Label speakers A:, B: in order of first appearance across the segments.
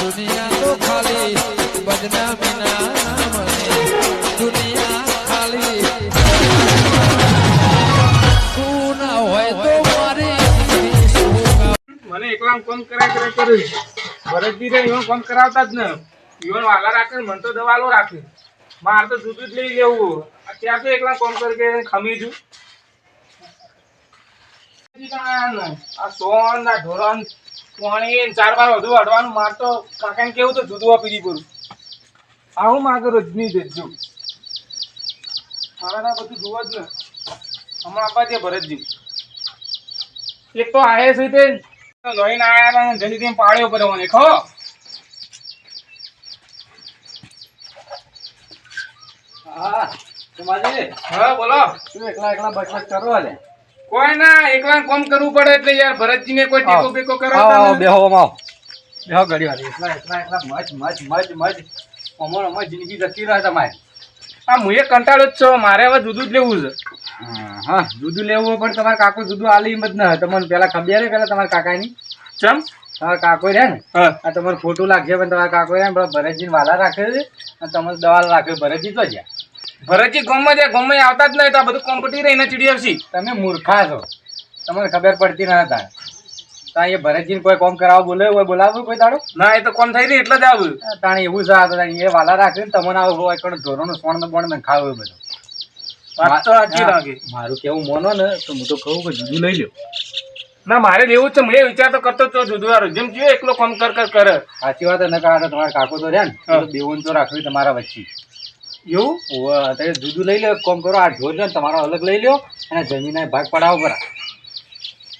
A: દુનિયા તો ખાલી બદનામી ના નામને દુનિયા ખાલી તું ના હોય તો મારી
B: મને એકલા કોમ કરાય કર્યું ભરતજી રે ઈવન કોમ કરાવતા જ ને ઈવન વાલા રાખે મને તો દવાલો રાખે મારે તો દૂધ જ લઈ લેવું અત્યારે તો એકલા કોમ કે ખમી છું આ સોન ના ઢોરણ પાણી 4 વાર વધુ અડવાનું માર તો કાકાને કેવું તો દૂધ આપી દી પૂરું આવું માગે રોજની દેજો મારા બધું જોવા જ ને હમણાં આપવા દે ભરતજી એક તો આયે છે તે લોહીને આયા જલ્દી તેમ પાડ્યો પડ્યો મને ખો
C: હા તમારે
B: હા બોલો
C: શું એકલા બચત કરો લે
B: કોઈ ના એકલા કોમ કરવું પડે એટલે યાર ભરતજી ને કોઈ ટેકો બેકો કરાવતા
C: આવો બેહો ઘડી વાર એકલા અમાર જિંદગી જતી રહે તમારે
B: આ મુએ કંટાળો જ છો મારે હવે દૂધ જ લેવું છે
C: હા દૂધ લેવું પણ તમારે કાકો દૂધ આલી હિંમત ના તમને પેલા ખબર પેલા તમારા કાકાની
B: ચમ
C: તમારા કાકો રહ્યા ને
B: હા
C: આ તમારે ખોટું લાગશે પણ તમારા કાકો રહ્યા ને ભરતજી વાલા રાખે છે અને તમારે દવા રાખે ભરતજી તો જ્યાં
B: ભરતજી ગામમાં જાય ગામમાં આવતા જ નહીં તો આ બધું કોમ્પિટી રહીને ચીડી આવશી
C: તમે મૂર્ખા છો તમને ખબર પડતી ના હતા ત્યાં એ ભરતજીને કોઈ કોમ કરાવવા બોલાવો કોઈ દાડો
B: ના એ તો કોમ થઈ રહી એટલે જ આવું
C: તાણે એવું છે એ વાલા રાખે ને તમને આવું કોઈ ધોરણનું સોણ બોણ ને ખાવું બધું
B: વાત તો સાચી લાગે
C: મારું કેવું મોનો ને તો હું તો કહું કે જુદું લઈ લ્યો
B: ના મારે લેવું જ છે હું એ વિચાર તો કરતો જ છું દૂધવાળો જેમ જીવે એકલો કોમ કરે
C: સાચી વાત ન કહા તમારા કાકો તો રહ્યા ને તો બેવન તો રાખવી તમારા વચ્ચે
B: એવું
C: અત્યારે જુદું લઈ લો કોમ કરો આ ઢોર ને તમારો અલગ લઈ લ્યો અને જમીન ભાગ પડાવો પરા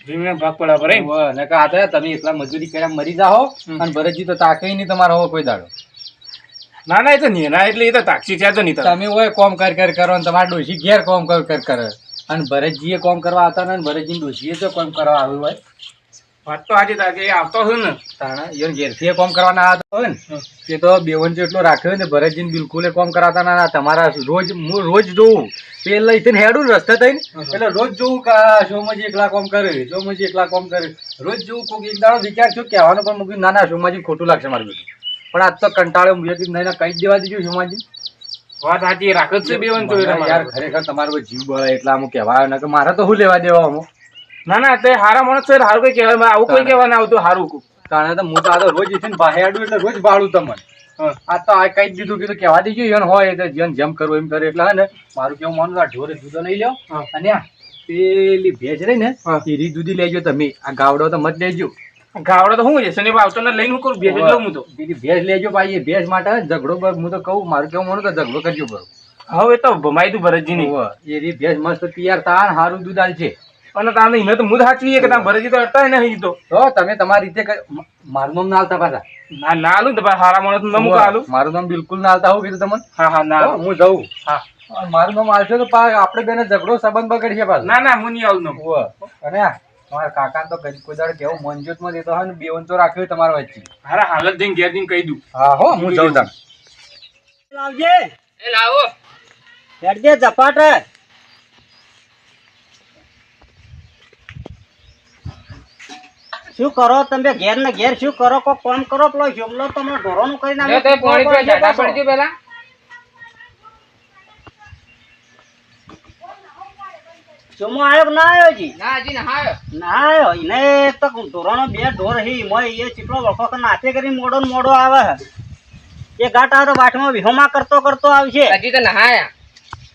B: જીવને ભાગ પડ્યા પર
C: ને કહા તમે એટલા મજૂરી કર્યા મરી જાઓ અને ભરતજી તો તાકે નહીં તમારો હો કોઈ દાડો
B: ના ના એ તો નેના એટલે એ તો તાક્ષી છે તો નહીં
C: તમે હોય કોમ કર કરો ને તમારા ડોશી ઘેર કોમ કર કરે અને ભરતજીએ કોમ કરવા આવતા ને ભરતજી ડોશીએ તો કોમ કરવા આવ્યું હોય
B: વાત તો આજે તાકે એ આવતો હોય ને
C: તાણા એ ઘેરથી કોમ કરવાના આવતો હોય ને તે તો બેવન જેટલો રાખ્યો ને ભરતજીને બિલકુલ કોમ કરાવતા ના તમારા રોજ જોવું પેલા ઇથે હેડું ને રસ્તે થઈને એટલે રોજ જોવું કે સોમાજી એકલા કોમ કરે સોમાજી એકલા કોમ કરે રોજ જોવું કોઈક એક દાડો વિચાર છું કહેવાનું પણ મૂક્યું ના સોમાજી ખોટું લાગશે મારું બધું પણ આજ તો કંટાળ્યો નહીં કહી જ દેવા દીધું સોમાજી
B: વાત સાચી રાખે જ છે બેવન તો
C: યાર ખરેખર તમારો જીવ બળે એટલે અમુક કહેવાય ને કે મારે તો શું લેવા દેવા અમુક
B: ના ના તે હારા માણસ છે હારું કઈ કહેવાય આવું કોઈ કહેવા ના આવતું હારું
C: કારણ તો હું તો આ તો રોજ ઇથે બહાડું એટલે રોજ ભાડું તમને આ તો આ કઈ દીધું કીધું કહેવા દીધું એન હોય એટલે જેમ જેમ કરવું એમ કરે એટલે હે ને મારું કેવું માનું આ ઢોરે દૂધો લઈ લો અને આ પેલી ભેજ રહી ને એ રી દૂધી લેજો તમે આ ગાવડો તો મત લેજો
B: ગાવડો તો શું છે શનિ આવતો ને લઈને કરું ભેજ લઉં હું તો
C: પેલી ભેજ લેજો ભાઈ એ ભેજ માટે ઝઘડો હું તો કહું મારું કેવું માનું તો ઝઘડો કરજો બરો
B: હવે તો ભમાઈ તું ભરતજી ની
C: એ રી ભેજ મસ્ત તૈયાર તાન સારું દૂધ આલ છે
B: અને તાને એને તો મુદ સાચવી કે તાર ભરતજી તો અટતા નહીં તો
C: તમે તમારી રીતે મારું નામ ના આલતા પાછા
B: ના ના આલું તો હારા માણસ નમ આલું
C: મારું નામ બિલકુલ ના આલતા હું કીધું તમને
B: હા હા ના
C: હું જઉં હા મારું નામ આવશે તો આપણે બેને ઝઘડો સંબંધ બગડશે પાછો
B: ના ના હું નહીં આવું
C: અને તમારા કાકા તો કોઈ દાડે કેવું મંજૂત માં દેતો હોય ને બેવન તો રાખ્યો તમારા વચ્ચે
B: હારા હાલત જઈને ઘેર જઈને કહી દઉં
C: હા હો હું જઉં તાર
D: લાવજે
B: એ લાવો
D: હેડજે ઝપાટ શું કરો તમે ઘેર ને ઘેર શું કરો કોઈ કામ કરો પેલો જમલો તમે ઢોરોનું કરી નાખો
B: પેલા
D: જમો આવ્યો કે ના આવ્યો જી
B: ના હજી ના આવ્યો
D: ના આવ્યો એને તો ઢોરોનો બે ઢોર હી મોય એ ચીટલો વખો કે નાથે કરી મોડો ને મોડો આવે એ ગાટ આવે તો વાઠમાં વિહોમાં કરતો આવશે
B: હજી તો નહાયા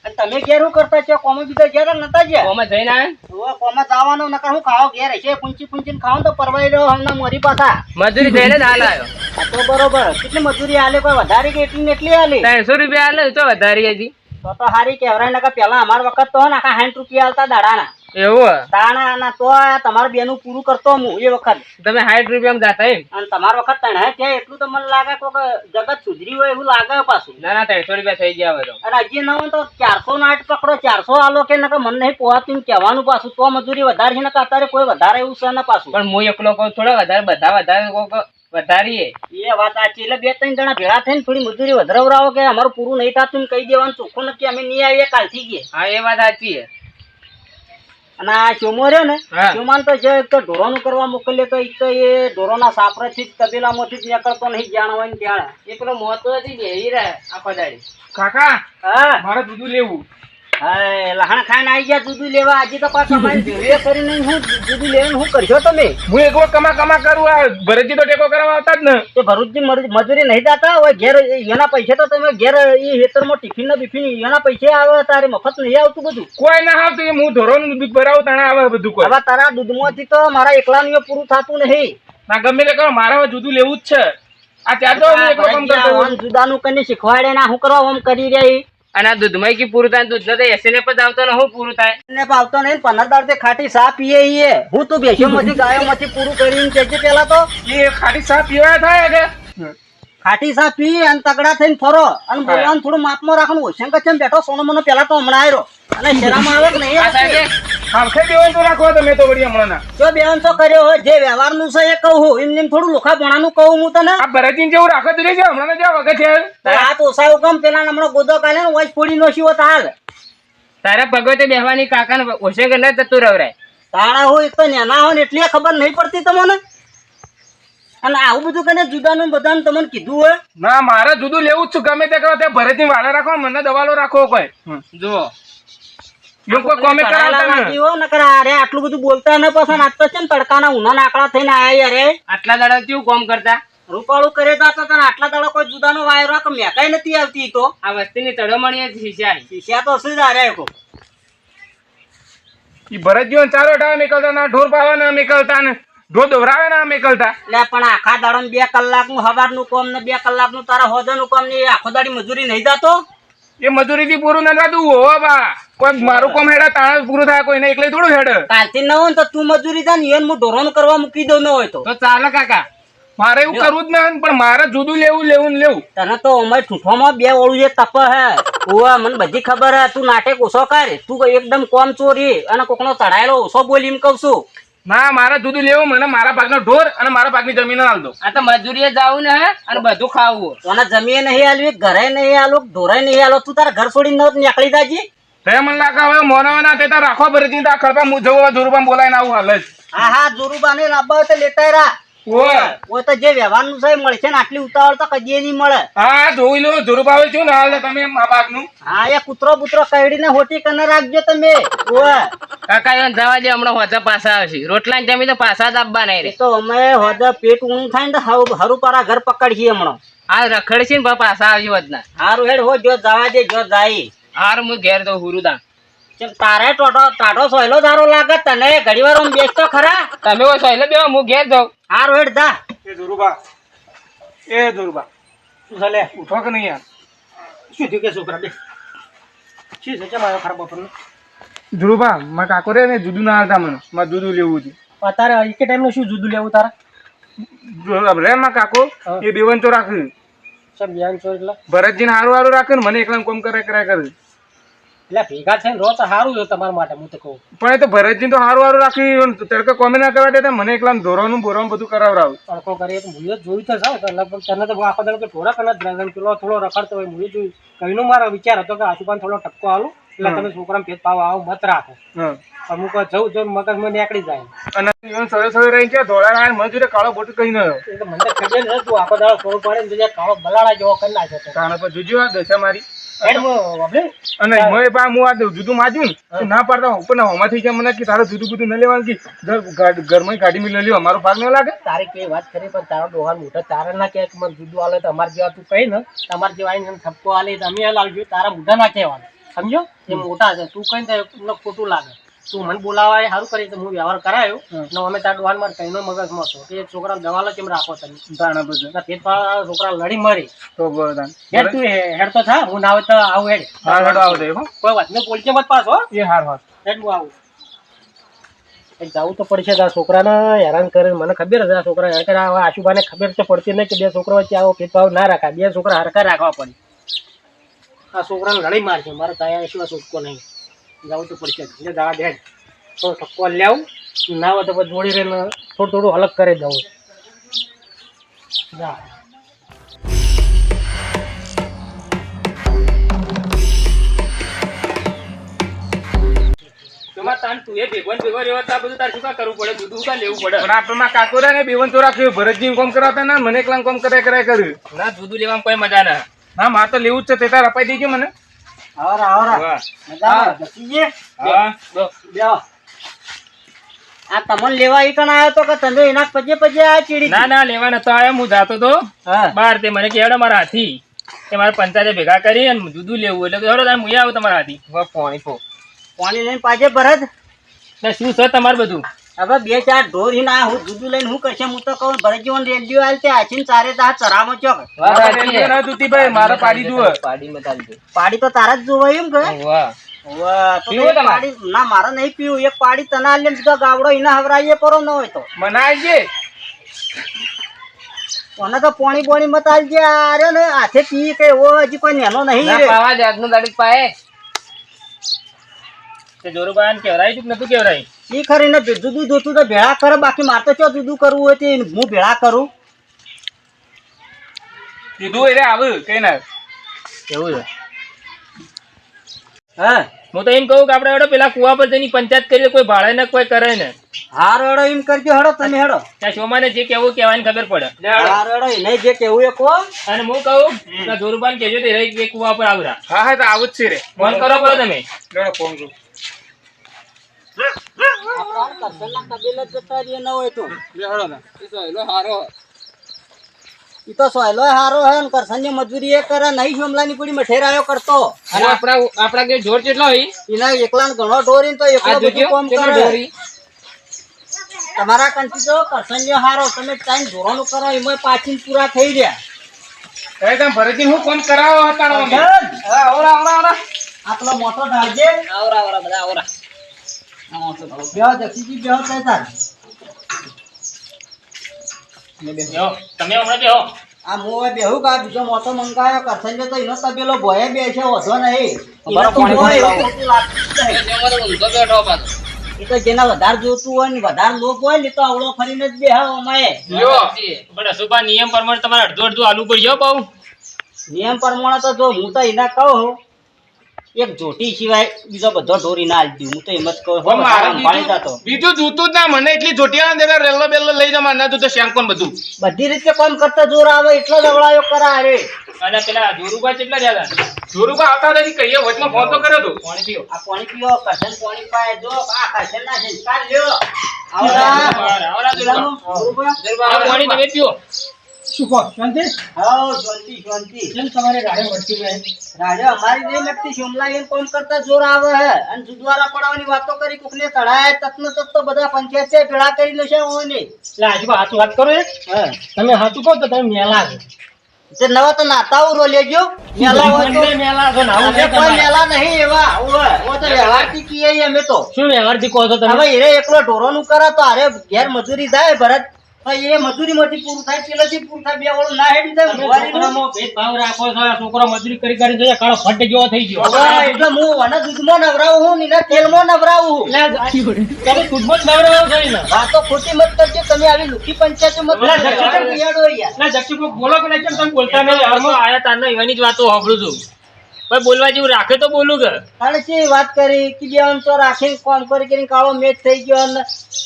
D: અને તમે ઘેર શું કરતા છો કોમ બીજા ઘેર નતા જ્યાં
B: કોમાં જઈને આવ્યા
D: કોમાં જવાનું નકર હું ખાઓ ઘેર હશે પૂંચી ખાવ તો પરવાઈ રહ્યો હમણાં મોરી પાછા
B: મજૂરી જઈને હાલ આવ્યો
D: તો બરોબર કેટલી મજૂરી આલે કોઈ વધારી કે એટલી આલી
B: 300 રૂપિયા આલે તો વધારી હજી
D: તો હારી કેવરાય નકા પેલા અમાર વખત તો આખા 60 રૂપિયા આલતા દાડાના
B: એવું
D: દાણા તો તમારું બેનું પૂરું કરતો હું એ વખત
B: તમે 60 રૂપિયામાં જાતા એમ
D: અને તમારા વખત તણે ત્યાં એટલું તો મને લાગે કોક જગત સુધરી હોય એવું લાગે પાછું
B: ના ના 300 રૂપિયા થઈ ગયા હવે તો
D: અને હજી ન હોય તો 400 ના આઠ પકડો 400 આલો કે નકા મને નહીં પોહાતું કહેવાનું પાછું તો મજૂરી વધારે છે નકા અત્યારે કોઈ વધારે એવું છે ને પાછું
B: પણ હું એકલો કહું થોડા વધારે બધા વધારે વધારીએ
D: એ વાત સાચી એટલે 2-3 જણા ભેળા થઈને થોડી મજૂરી વધારાવો કે અમારું પૂરું નહીં થતું કહી દેવાનું ચોખ્ખું નક્કી અમે નહીં આવીએ કાલથી ગયા
B: હા એ વાત સાચી છે
D: અને આ ચોમો રહ્યો ને
B: હા.
D: ચોમાન તો જે એક તો ઢોરોનું કરવા મોકલીએ તો એક તો એ ઢોરોના સાપરેથી જ તબેલામાંથી જ નીકળતો નહીં જાણ હોય ને ત્યાં એ પેલો મોતો હતી બેહી રહે આખો દાડી.
B: કાકા
D: હા
B: મારે દૂધ લેવું.
D: હા લહણ ખાઈને આવી ગયા દૂધ લેવા આજે તો પાછો અમારી ભેળીએ કરીને હું દૂધ લેવાનું શું કરશો તમે?
B: હું એક વાર કમા કરું આ ભરતજી તો ટેકો કરવા આવતા જ ને.
D: તે ભરૂચની મજૂરી નહીં જાતા હોય ઘેર એના પૈસે તો તમે ઘેર એ હેતરમાં ટિફિન ને બિફિન એના પૈસે આવે તારે મફત નહીં આવતું બધું.
B: કોઈ ના આવતું હું ઢોરોનું દૂધ ભરાવું તાણે આવે બધું કોઈ.
D: હવે તારા દૂધમાંથી તો મારા એકલાનું પૂરું થતું નહીં.
B: ના ગમે તે કરો મારે હવે જુદું લેવું જ છે. આ ત્યાં તો હું એકલો કામ કરતો હોઉં.
D: જુદાનું કને શીખવાડે ના શું કરવા આમ કરી રહ્યા
E: અને આ દૂધમાં કી પૂરું થાય દૂધ તો એસી ને આવતો ને હું પૂરું થાય
D: ને પાવતો નહીં 15 દાડે ખાટી સા પીએ ઈએ હું તો બેસીમાંથી ગાયોમાંથી પૂરું કરીને કેજે પેલા તો
B: એ ખાટી ચા પીવા થાય કે
D: ખાટી સા પી અને તગડા થઈને ફરો અને બોલવાનું થોડું માપમાં રાખવાનું ઓછેમ કચેમ બેઠો સોનો મનો પેલા તો હમણાં આવ્યો અને શેરામાં આવે કે નહીં
E: આ સાહેબ
D: આવતી?
B: હાલખે દેવાનું તો રાખો તમે તો વળી હમણાં ના.
D: જો બેન તો કર્યો હોય જે વ્યવહારનું છે એ કહું એમને થોડું લોખા ભણાનું કહું હું તને
B: આ ભરતજી જેવું રાખો તો રહેશે હમણાં જ્યાં વગર છે.
D: આ તો ઓસાયું કામ પેલા હમણાં ગોદો કાલે ને વોચ ફોડી નો શીવો હાલ
E: તારા ભગવતે બેહવાની કાકા ને ઓછે કે ન જતું રવરાય
D: તાળા હોય તો નેના હોય ને એટલી ખબર નહીં પડતી તમને અને આવું બધું કને જુદાનું બધાનું તમને કીધું હોય
B: ના મારે જુદું લેવું જ છું ગમે તે કરો તે ભરતજી વાળા રાખો મને દવાલો રાખો કોઈ.
E: જુઓ
B: એવું કોઈ કોમે કરાવતા ને.
D: આટલું બધું બોલતા ન પસંદ આજ તો છે ને તડકાના ઉના આકડા થઈને આયા રે
E: આટલા દાડા કેવું કામ કરતા
D: રૂપાળું કરે તો તને આટલા દાડા કોઈ જુદાનો વાયરો કે મેકાઈ નથી આવતી તો
E: આ વસ્તીની તડોમણી શીશાની
D: શીશા તો શું જ આરે કો
B: ઈ ભરતજીઓ ચારો ટાળા નીકળતા ના ઢોર પાવા ના નીકળતા ને ઢોર દોરાવે ના નીકળતા.
D: એટલે પણ આખા દાડો 2 કલાકનું સવારનું કામ ને 2 કલાકનું તારા હોદાનું કામ ને આખો દાડી મજૂરી નહીં જાતો
B: એ મજૂરી થી પૂરું ના થતું હો બા કોઈ મારું કોમ હેડા તાણ પૂરું થાય કોઈને એકલે થોડું હેડ.
D: કાલથી ન હોય ને તો તું મજૂરી જા ને એને હું ઢોરોનું કરવા મૂકી દઉં ન હોય તો
E: ચાલે કાકા
B: મારે એવું કરવું જ ના પણ મારે જુદું લેવું.
D: તને તો અમારે ઠૂઠોમાં 2 ઓળું જે તપ હે ઓવા મને બધી ખબર હે તું નાટક ઓછો કર તું એકદમ કોમ ચોરી અને કોકનો ચડાયેલો ઓછો બોલી એમ કહું છું
B: ના મારે જુદું લેવું મને મારા ભાગનો ઢોર અને મારા ભાગની જમીન હાલ દો.
E: આ તો મજૂરીએ જાવું ને હે અને બધું ખાવું
D: તને જમીએ નહીં આલવી ઘરે નહીં આલો ઢોરાય નહીં આલો તું તારા ઘર છોડીને ન નીકળી જાજી
B: તે મને લાગે હવે મોનાવાના તે રાખો ભરતજી તો આ ખરપા હું જવું ધોરપા બોલાઈને આવું હાલ જ.
D: હા જોરુબાને લાવવા હોય તો લેતા રા ઓ તો જે વ્યવહારનું છે મળશે ને આટલી ઉતાવળ તો કદી નહીં મળે
B: હા જોઈ લો ધોરપા છું ને હાલ તમે મા ભાગનું.
D: હા એ કૂતરો બુતરો કઈડીને હોટી કને રાખજો તમે ઓય
E: કાકા એને જવા દે હમણાં હોતા પાછા આવશે રોટલા ને જમી તો પાછા જ આપવા નહીં રે
D: તો અમે હોદા પેટ ઊંઘ થાય ને હરું પારા ઘર પકડીએ હમણાં
E: આ રખડ છે ને પાછા આવશે વધના
D: હારું હેડ હો જો જવા દે જો જાય
E: હાર હું ઘેર તો હુરુદા
D: કેમ તારે ટાટો સોયલો ધારો લાગે તને ઘડી વાર આમ બેસતો ખરા
E: તમે ઓય સહેલે બેહો હું ઘેર જાઉં
D: હારું હેડ જા
B: એ ધોરપા
D: શું ચાલે
B: ઉઠો કે નહીં યાર.
D: શું થયું કે છોકરા બે શું છે મારો ખરાબ બપોરનો
B: ધ્રુવભા મારા કાકો રે ને જુદું ના હાલતા મને મારે જુદું લેવું હતું.
D: તારે એક ટાઈમ નું શું જુદું લેવું તારા
B: રે મારા કાકો એ બેવન તો રાખ્યું
D: સબ જ્ઞાન છો એટલે
B: ભરતજીને હારું રાખે ને મને એકલા કોમ કરે કરે
D: ભેગા થઈને રો તો સારું છે તમારા માટે હું તો કહું
B: પણ એ તો ભરતજી તો હારું રાખ્યું તડકે કોમે ના કરવા દેતા મને એકલા ધોરવાનું બોરવાનું બધું કરાવરાવું.
D: તડકો કરીએ તો મુએ જોયું તો સાવ લગભગ તને તો આખો દાડો થોડા કના પેલો થોડો રખડતો હોય મુએ જોયું કઈનો મારો વિચાર હતો કે આશુપાન થોડો ટપકો આલું એટલે તમે છોકરાને ભેદભાવ આવો મત રાખો અમુક જવું જો મગજમાં નીકળી જાય
B: અને સરે સરે રહી છે ધોળા મજૂરે કાળો બોટ કઈ ન
D: એટલે મને તો ખબર છે તું આખો દાડો થોડું પડે ને કાળો બલાડા જેવો કરી નાખ્યો
B: કાણા પર જોજો આ દશા મારી
D: અને
B: મોય પા હું આ જુદું માજ્યું ના પાડતા ઉપર ના હોમાં થઈ જાય મને કે તારે જુદું બધું ન લેવાનું કે ઘરમાં ગાડી માં લઈ લ્યો અમારો ભાગ ન લાગે.
D: તારી કઈ વાત કરી પણ તારો ડોહાન મોટો તારે ના કે મને જુદું આલે તો અમારે જેવા તું કહી ને તમારે જેવા આવીને ઠપકો આલે તો અમે લાવજો તારા મોઢા ના કહેવાનું સમજો એ મોટા છે તું કઈ ને ખોટું લાગે તું મને બોલાવાય સારું કરી તો હું વ્યવહાર કરાયો ને અમે તારા ડોહાન મારે કઈનો મગજમાં હતો કે છોકરા દવાલો કેમ રાખો તમે
B: તાણા બધું
D: છોકરા લડી મરી
B: તો બરાબર
D: હેડ તું હેડ તો થા હું ના આવે તો આવું હેડ
B: હા હેડો આવો દે હો
D: કોઈ વાત ને બોલજે મત પાછો
B: એ હાર હાર
D: હેડ હું આવું જવું તો પડશે આ છોકરાને હેરાન કરે મને ખબર છે આ છોકરા હેરાન કરે આશુભાને ખબર તો પડતી નહીં કે બે છોકરા વચ્ચે આવો ભેદભાવ ના રાખાય બે છોકરા હરખા રાખવા પડે આ છોકરાને લડી મારશે મારે ત્યાં શું છૂટકો નહીં જવું તો પડશે એટલે જવા દે તો ઠપકો લેવું ના હોય તો પછી જોડી રહીને થોડું થોડું અલગ કરી દઉં જા
E: તમારે તાન તું એ ભેગો ને ભેગો રહ્યો તો આ બધું તારે શું કાં કરવું પડે દૂધ શું કાં લેવું પડે
B: પણ આપણે માં કાકો રે ને બેવન તો રાખ્યું ભરતજી કોમ કરાવતા ને મને એકલા કોમ કર્યા કર્યું
E: ના દૂધ લેવામાં કોઈ મજા ના
B: હા મારે તો લેવું જ છે તે તાર અપાઈ દેજો મને
D: આવરા આવરા
B: વાહ.
D: મજામાં જસીજી
B: હા
D: બેહો. આ તમને લેવા ઈ કણ આવ્યો તો કે તમે એના પજે પજે આ ચીડી
E: ના ના લેવા નતો આવ્યો હું જાતો તો
D: હા
E: બાર તે મને કહેવાડો મારા હાથી કે મારે પંચાયતે ભેગા કરી અને દૂધ લેવું એટલે કહેવાડો તારે મુયા આવું તમારા હાથી
B: પાણી પો
D: પાણી લઈને પાછે ભરત
E: એટલે શું છે તમારે બધું
D: હવે બે ચાર ઢોર હિન આ હું દૂધ લઈને હું કરશે હું તો કહું ભરતજીવન રેડિયો આલ તે આચીન ચારે તા ચરામો ચોક
B: ના દૂતીભાઈ મારે પાડી દું
D: પાડી તો તારા જ જોવાય એમ કે
E: વાહ
D: વાહ, તો
B: પીવો
D: એક
B: તમારે?
D: પાડી ના મારે નહીં પીવું એક પાડી તને આલે ને સીધો ગાવડો એના હવરાઈએ પરો ન હોય તો
B: મનાય છે
D: મને તો પોણી બોણી મત આલજે આરે ને હાથે પી કે એવો હજી કોઈ નેનો નહીં રે
E: તે જોરુબાન કેવરાય છે કે નતું કેવરાય
D: ઈ ખરીને દૂધું જોતું તો ભેળા કરે બાકી મારે તો ચો દૂધું કરવું હોય તે હું ભેળા કરું
B: કીધું એટલે આવું કઈ ના
E: એવું છે
D: હા
E: હું તો એમ કહું કે આપણે હેડો પેલા કુવા પર જઈને પંચાયત કરીએ કોઈ ભાડે ને કોઈ કરે ને
D: હારો હેડો એમ કરજો હેડો તમે હેડો
E: ત્યાં શોમાને જે કેવું કહેવાની ખબર પડે
D: હારો હેડો એને જે કેવું એ કહો
E: અને હું કહું કે જોરુબાન કહેજો તે રહી કે કુવા પર આવરા
B: હા હા તો આવું જ છે રે
E: ફોન કરો પડે તમે
B: લેડો ફોન કરું
D: આપણા કરસનના કબીલા જતા રહીએ ન હોય તો
B: લેડો ને એ તો હેલો હારો
D: ઈ તો સોયલો હારો હે ને કરસનની મજૂરી એ કરે નહીં શોમલાની પૂરી મઠેરાયો કરતો
E: અને આપણા કે જોર કેટલો હોય
D: એના એકલા ઘણો ઢોરીને તો એકલો બધું કામ કરે તમારા કંથી તો કરસનનો હારો તમે ટાઈમ ધોરણું કરો એમાં પાછી પૂરા થઈ ગયા
B: એ તમે ભરતજી હું કોમ કરાવો હતા
D: હા આવરા આવરા આવરા આટલો મોટો ઢાળજે
E: આવરા આવરા બધા આવરા
D: બેહો જક્ષીજી બેહો તાર
E: બેહો તમે હમણાં બેહો
D: આ મોએ બેહું કા બીજો મોટો મંગાયો કરસનજો તો એનો તબેલો ભોય બે છે ઓધો નહીં એનો તો ભોય એવું ખોટું લાગતું નહીં. એ તો જેના વધારે જોતું હોય ને વધારે લોક હોય ને તો આવડો ફરીને જ બેહો અમાએ
E: પણ અશુભા નિયમ પ્રમાણે તમારે અડધો અડધો આલુ પડજો બહુ
D: નિયમ પ્રમાણે તો જો હું તો એના કહું એક જોટી સિવાય બીજો બધો ઢોરી ના આલતી હું તો એમ જ કહું હો, બધા સંભાળી જાતો.
B: બીજું જોતું જ ના મને એટલી જોટિયા ના દેતા રેલો બેલો લઈ જા માર ના તું તો શેમ્પોન બધું
D: બધી રીતે કામ કરતા જોર આવે એટલો જ અવળાયો કરા રે
E: અને પેલા જોરુબા કેટલા રહ્યા હતા
B: જોરુબા આવતા હતા કે કહીએ વચમાં ફોન તો કર્યો તો
E: પાણી પીઓ
D: આ પાણી પીઓ કરશન પાણી પાય જો આ કરશન ના સંસ્કાર લ્યો આવડા
E: આવરા જોરુબા આ પાણી તમે પીઓ
D: શું કહો શાંતિ હા શાંતિ શાંતિ કેમ તમારે ગાડે વળતી રહે રાજા અમારી નહીં લગતી શોમલા એમ કામ કરતા જોર આવે હે અને જુદવારા પડાવવાની વાતો કરી કોકને તળાય તતનો તત તો બધા પંચાયતે ભેળા કરી લેશે હોય ને એટલે આજુ હાચું વાત કરો હા તમે હાચું કહો તો તમે મેલા છો તે નવા તો નાતાઓ રો લેજો મેલા હોય તો મેલા છો નાવું છે કોઈ મેલા નહીં એવા ઓ તો વ્યવહારથી કીએ અમે તો શું વ્યવહારથી કહો છો તમે હવે એરે એકલો ઢોરોનું કરે તો અરે ઘેર મજૂરી થાય ભરત એ મજૂરી માંથી પૂરું થાય પેલાથી પૂરું થાય બે વાળું ના હેડી થાય છોકરામાં ભેદભાવ રાખો છો છોકરો મજૂરી કરી કરી જોઈએ કાળો ફટ જેવો થઈ ગયો એટલે હું વના દૂધમાં નવરાવું હું ને તેલમાં નવરાવું તમે દૂધમાં જ નવરાવો છો ને વાતો ખોટી મત કરજો તમે આવી લુખી પંચાયત મત યાડો યાર ના જક્ષી બોલો કે નહીં તમે બોલતા નહીં
E: ઘરમાં આયા તારના એવાની જ વાતો સાંભળું છું ભાઈ બોલવા જેવું રાખે તો બોલું કે
D: તારે છે વાત કરી કે બેન તો રાખીને કોમ કરી કરીને કાળો મેચ થઈ ગયો અને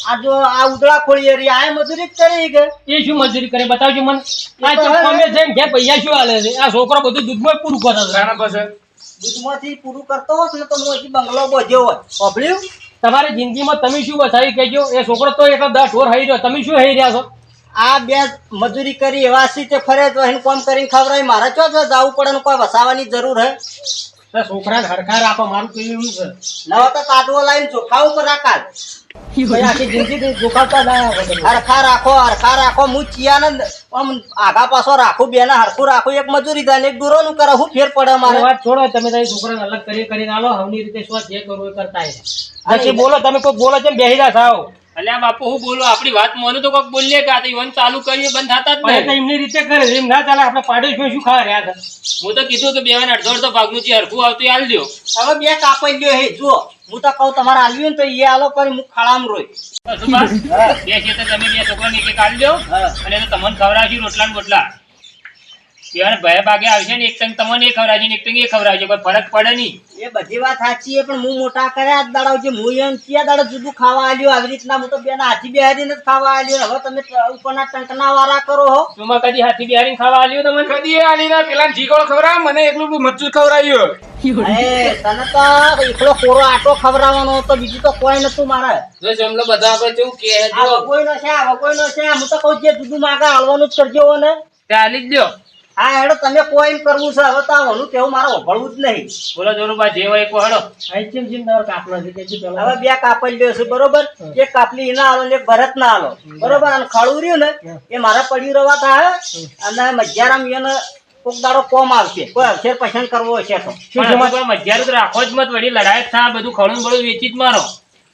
D: આ જો આ ઉદળા ખોળી રહી આ મજૂરી જ કરી કે
E: એ શું મજૂરી કરે બતાવજો મને આ ચપ્પામે જઈને ઘેર પૈસા શું આલે છે આ છોકરો બધું દૂધમાં પૂરું કરે છે
B: રાણા પાસે
D: દૂધમાંથી પૂરું કરતો હોત ને તો હું હજી બંગલો બોજ્યો હોત સાંભળ્યું
E: તમારી જિંદગીમાં તમે શું બતાવી કહેજો એ છોકરો તો એટલો 10 ઢોર હઈ રહ્યો તમે શું હઈ રહ્યા છો
D: આ બે મજૂરી કરી એવા સીતે ફરે તો એને કોમ કરીને ખવડાવી મારે ચો જવું પડે ને કોઈ વસાવાની જરૂર હે
E: છોકરાને હરખા રાખો મારું કેવું છે
D: નવા તો કાઢવો લાવીને ચોખા ઉપર રાખાલ આખી જિંદગી જોખાવતા ના હરખા રાખો હું ચિયાને આમ આગા પાછો રાખું બે ના હરખું રાખું એક મજૂરી થાય એક દૂરોનું કરે હું ફેર પડે મારે
E: વાત છોડો તમે તારી છોકરાને અલગ કરીને આલો હવની રીતે શું જે કરવું એ કરતા પછી બોલો તમે કોઈ બોલો છે બેહી જા સાવ અલ્યા બાપુ હું બોલું આપણી વાત મોનું તો કોક બોલીએ કે આ તો ઈવન ચાલુ કરીએ બંધ થતા જ નહીં એમની રીતે કરે એમ ના ચાલે આપણે પાડોશમાં શું ખાવા રહ્યા હતા હું તો કીધું કે બેવાને અડધો ભાગનું જે હરખું આવતું એ આલ દો
D: હવે બે કાપાઈ ગયો હે જો હું તો કહું તમારે આલ્યું ને તો એ આલો કરી હું ખાડામાં રોય
E: બે છે તો તમે બે છોકરાને એક આલ દો અને તો તમને ખવડાવજો રોટલા ને બોટલા ઈવન ભય ભાગે આવશે ને એક ટંગ તમને એ ખવડાવશે ને એક ટંગ એ ખવડાવશે કોઈ ફરક પડે નહીં.
F: એ બધી વાત સાચી છે પણ હું મોટા કર્યા જ દાડાવ છે હું એમ ક્યાં દાડો જુદું ખાવા આલ્યું આવી રીતના હું તો બેના હાથી બેહારીને જ ખાવા આલ્યું હવે તમે ઉપરના ટંકના વાળા કરો હો.
E: તુંમાં કદી હાથી બિહારી ખાવા આલ્યું તમને?
B: કદી એ આલીને પેલા જીગોળ ખવડાવ મને એકલું મરચું ખવડાવ્યું.
F: એ તને તો એકલો કોરો આટો ખવડાવવાનો હતો બીજું તો કોઈ નતું મારે.
A: જો જમલો બધા આપણે કેવું કે
F: આ વગોઈનો છે આ વગોઈનો છે હું તો કહું જે જુદું માગે હાલવાનું જ કરજો હો ને.
A: ચાલી જ લ્યો.
F: હા હેડો તમે કોઈ કરવું છે હવે તો આનું કેવું મારે ઓભળવું જ નહીં.
E: બોલો જોરુબા જે હોય એ કહો હેડો.
D: અહીં ચીમ ચીમ તમારે કાપના છે કે પેલા
F: હવે બે કાપડ લ્યો છે બરોબર એક કાપલી એના આલો ને એક ભરત ના આલો બરોબર અને ખળું રહ્યું ને એ મારા પડ્યું રવા થાય અને મજારામ એને કોક દાડો કોમ આવશે કોઈ અક્ષર પસંદ કરવો હશે તો
E: પણ હજુ મજારું તો રાખો જ મત વળી લડાઈ જ થાય બધું ખડું બળું વેચી જ મારો.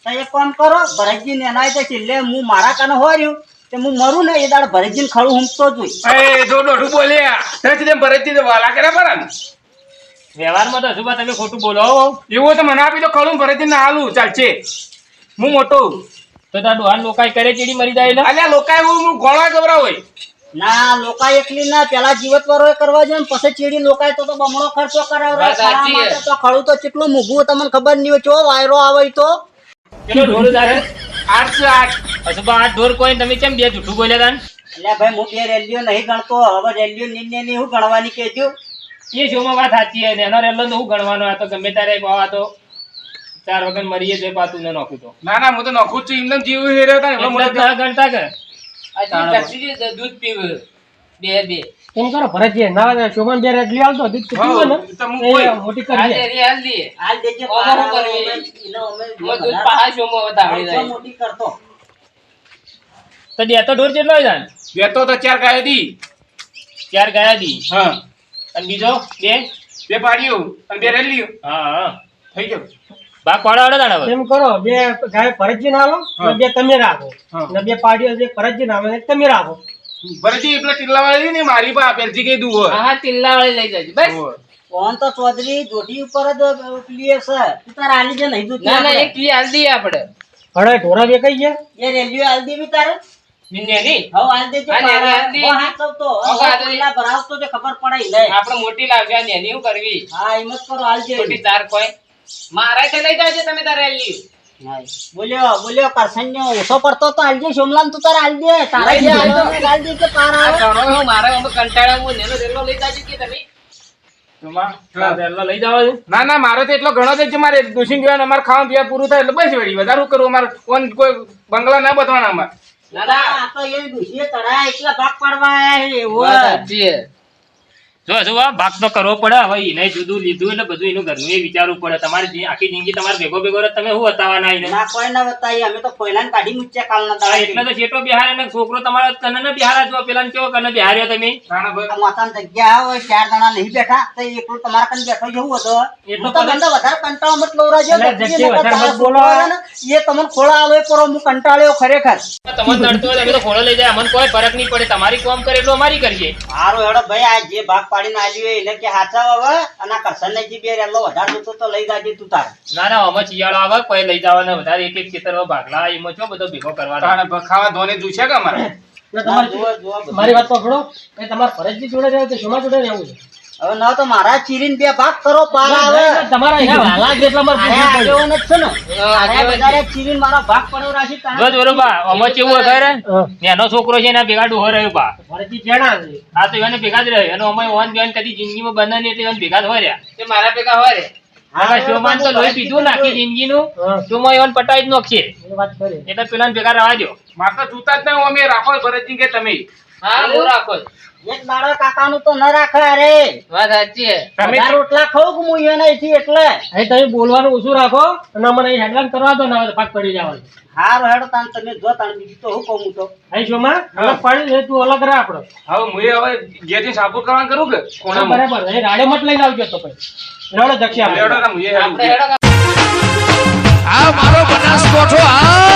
F: તો એક કામ કરો ભરતજી ને એના તો છેલ્લે હું મારા કાને હોર્યું તે હું મરું ને એ દાડો ભરતજી ખળું હુંકતો જ હોય.
B: એ જો દોઢું બોલ્યા તેથી તેમ ભરતજી તો વાલા કરે બરાબર ને?
E: વ્યવહારમાં તો હજુ તમે ખોટું બોલો હો.
B: એવું તો મને આપી તો ખરું ભરતજી ને હાલું ચાલશે હું મોટો.
E: તો તાર ડોહાન લોકાઈ કરે ચીડી મરી જાય એટલે.
B: અલ્યા લોકાય હું ગોળા ગવરા હોય.
F: ના લોકા એકલી ના પેલા જીવત વાળો કરવા જોઈએ ને પછી ચીડી લોકાય તો બમણો ખર્ચો કરાવરાય.
A: વાત સાચી
F: ખાવા માટે તો ખળું તો કેટલું મૂઘું તમને ખબર નહીં હોય ચો વાયરો આવે તો
E: કેટલો ઢોર તારે?
B: 808
E: હજુ બા 8 ઢોર કોઈ તમે કેમ બે જૂઠું બોલ્યા તાન?
F: એટલે ભાઈ હું બે રેલીઓ નહીં ગણતો હવે રેલીઓ નિર્ણય ની હું ગણવાની કહેજો.
E: એ શોમાં વાત સાચી છે એનો રેલો તો હું ગણવાનો આ તો ગમે તારે આ તો 4 વગર મરીએ જે પાતું ન નાખું તો
B: ના ના હું તો નખું જ છું એમને જીવ હેર્યો હતા એમનો મોટો
E: એટલે જ ગણતા કે
A: આ દૂધ પીવું બે
D: એમ કરો ભરતજી ના શોભાન બે રેડલી આવતો દૂધ તો પીવો ને
B: તો હું કોઈ
D: એ મોટી કરી દે.
A: હાલ દઈએ.
F: હાલ દેજે
A: ઓહો,
F: પારા
A: કરવી.
F: એનો અમે
A: હું દૂધ પાહા શોમાં વધાવડી જાય.
F: મોટી કરતો
E: તો બે તો ઢોર કેટલો હોય તાન?
B: બેતો તો 4 ગાય હતી.
E: 4 ગયા દી
B: હા
E: અને બીજો બે?
B: બે પાડ્યું અને બે રેલ્યું
E: હા હા
B: થઈ ગયું.
E: ભાગ પાડો તાણ હવે.
D: એમ કરો બે ગાય ભરતજી ના આલો
B: હા.
D: ને બે તમે રાખો
B: હા.
D: ને બે પાડીઓ એક ભરતજી ના આવે ને એક તમે રાખો.
B: ભરતજી એટલે ટીલા વાળી ને મારી પા પેલથી કીધું હોય.
A: હા તિલ્લા વાળી લઈ જાય બસ.
B: હોય.
F: કોણ તો ચૌધરી જોડી ઉપર જ ક્લિયર છે તું તારે આલી જે નહીં દૂધ
A: ના ના એક લી હાલ દઈએ આપણે.
D: હળે ઢોરા બે કઈ ગયા
F: એ રેલીઓ આલ દેવી તારે
E: નિન્યાની?
F: હવે આલ દેજે
A: હા,
F: પારા.
A: આલ દે.
F: બહુ હાચવતો.
A: હવે
F: હવે
A: આલ દે.
F: કોઈના ભરાવતો તે ખબર પડે નહીં.
A: આપણે મોટી લાવજો ને એની શું કરવી?
F: હા એમ જ કરો આલ જે
A: મોટી 4 કોઈ મારા થી લઈ જાજો તમે તારે લી.
F: બોલ્યો કરસન્યો ઓછો પડતો તો આલજે સોમલાલ તું તારે આલજે તારે જે આલ્યો ને આલ દેજે પારા
A: આ
F: આવે.
A: ઘણો મારે અમે કંટાળ્યા હું નેનો રેલો લઈ જાજો કે તમે.
E: તમાર રેલો લઈ જાવ છે?
B: ના ના મારો તો એટલો ઘણો જ છે મારે દોષી ગયો અમારે ખાવા પીવા પૂરું થાય એટલે બસ વળી વધારે શું કરવું અમારે કોઈ બંગલા ના બતાવવાના અમારે.
A: ના ના
F: આ તો એ ડુસીએ તળાયા એટલા ભાગ પાડવા આયા છે એવો.
A: વાત સાચી છે.
E: જો હજુ આ ભાગ તો કરવો પડે હવે એને જુદું લીધું એટલે બધું એનું ઘરનું એ વિચારવું પડે. તમારી આખી જિંદગી તમારે ભેગો ભેગો રહે તમે શું બતાવવાના એને?
F: ના કોઈ ના બતાવી અમે તો કોયલાને કાઢી મૂક્યા કાલના
E: આ એટલે
F: દાડે
E: તો જેટલો બિહાર અને છોકરો તમારા કને બિહાર જો પેલા કેવો કને બિહાર્યો તમે?
B: તાણા ભાઈ.
F: આ માતાની જગ્યા હોય 4 જણા નહીં બેઠા તો એકલું તમારા કને બેઠો જવું હતો
E: એટલું
F: હું તો ગંદા વધારે કંટાળો મત લવરાજો
D: એટલે જગ્યા વધારે મત બોલો.
F: એ તમને ખોળા આલો એ કરો હું કંટાળ્યો ખરેખર
E: તમને નડતો હોય તમે તો ખોળો લઈ જાય અમને કોઈ ફરક નહીં પડે. તમારી કામ કરે એટલું અમારી કરીએ.
F: હારું હેડો ભાઈ આ જે ભાગ પાડીને આલ્યું હોય એને કે હાચા હવે અને આ કરસનને જે બે રેલો વધારે જોતો તો લઈ જાજે તું તાર
E: ના ના આમાં શિયાળો આવે કોઈ લઈ જવાના વધારે એક એક ખેતરમાં ભાગલા એમાં શું બધો ભેગો કરવાનો?
B: તાણા ભાઈ ખાવા ધોને જોશે કે અમારે.
D: એટલે તમારે
F: જુઓ બધું.
D: મારી વાત પકડો એ તમારે ભરતજી જોડે રહેવું છે શોમાં જોડે રહેવું છે?
F: હવે ના તો મારા ચીરીને બે ભાગ કરો પાર આવે
D: તમારા અહીંયા વાલા જેટલા મારે
F: અરે
D: પૂછવું પડે.
F: આગેવાન જ છે ને અરે વધારે ચીરીને મારા ભાગ પડ્યો રાખી તારે
E: જો બરોબર આમાં કેવું હોય ખબર
D: હા.
E: હે? એનો છોકરો છે એના ભેગા ડોહો રહ્યો બા.
D: ભરતજી જેણા છે
E: આ તો એને ભેગા જ રહે એનો અમે ઓન બેન કદી જિંદગીમાં બને નહીં એટલે એને ભેગા જ હોય રહ્યા.
A: તે મારા ભેગા હોય રે.
E: હવે શોમાન તો લોહી પીધું ને આખી જિંદગીનું
D: હા.
E: શોમાં એવન પટાઈ જ નોખશે
D: એ વાત કરી
E: એટલે પેલા ભેગા રહેવા દો.
B: મારે તો જૂતા જ નહીં અમે રાખો ભરતજી કે તમે
A: હા હું રાખો.
F: એક દાડો કાકાનું તો ન રાખે અરે
A: વાત સાચી છે.
B: તમે
F: વધારે રોટલા ખાવ કે હું એને અહીંથી એટલે
D: અહીં તમે બોલવાનું ઓછું રાખો અને મને અહીં હેડલાઇન કરવા દો ને હવે ભાગ પડી જવાનું.
F: હારું હેડો તાન તમે જો તાન બીજું તો હું કહું હું તો
D: અહીં શોમાં અલગ પાડી દે તું અલગ રહે આપણો.
B: હવે હું હવે ઘેરથી સાબુ કરવાનું કરું કે
D: હા,
B: કોણામાં?
D: બરાબર અહીં રાડે મત લઈને આવજો તો પછી રાડો જક્ષી
B: લેવડો
D: આપણે.
B: ને હું એ હેડું.
A: આપણે હેડો
G: આ મારો બનાસકોઠો આ